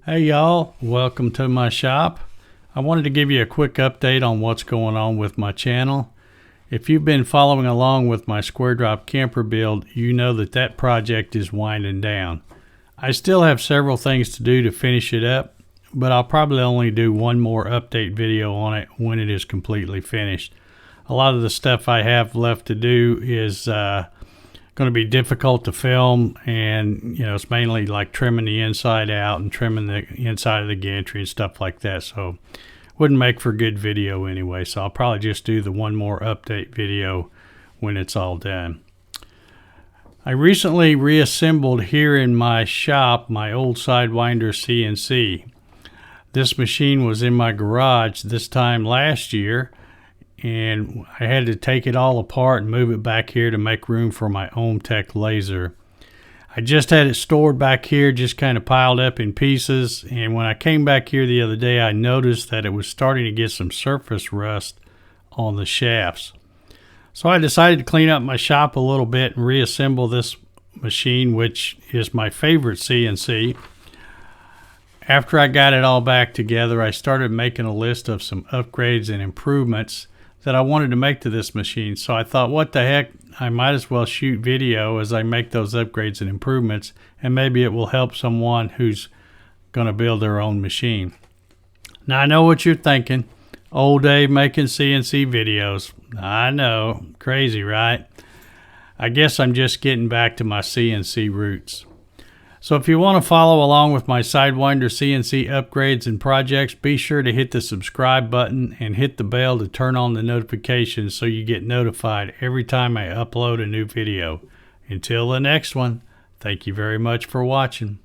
Hey y'all, welcome to my shop. I wanted to give you a quick update on what's going on with my channel. If you've been following along with my square drop camper build, you know that project is winding down. I still have several things to do to finish it up, but I'll probably only do one more update video on it when it is completely finished. A lot of the stuff I have left to do is going to be difficult to film, and it's mainly like trimming the inside out and trimming the inside of the gantry and stuff like that, so wouldn't make for good video anyway. So I'll probably just do the one more update video when it's all done. I recently reassembled here in my shop my old Sidewinder CNC. This machine was in my garage this time last year, and I had to take it all apart and move it back here to make room for my OhmTech laser. I just had it stored back here, just kind of piled up in pieces, and when I came back here the other day, I noticed that it was starting to get some surface rust on the shafts. So I decided to clean up my shop a little bit and reassemble this machine, which is my favorite CNC. After I got it all back together, I started making a list of some upgrades and improvements that I wanted to make to this machine. So I thought, what the heck, I might as well shoot video as I make those upgrades and improvements, and maybe it will help someone who's going to build their own machine. Now I know what you're thinking. Old Dave making CNC videos. I know, crazy, right? I guess I'm just getting back to my CNC roots. So if you want to follow along with my Sidewinder CNC upgrades and projects, be sure to hit the subscribe button and hit the bell to turn on the notifications so you get notified every time I upload a new video. Until the next one, thank you very much for watching.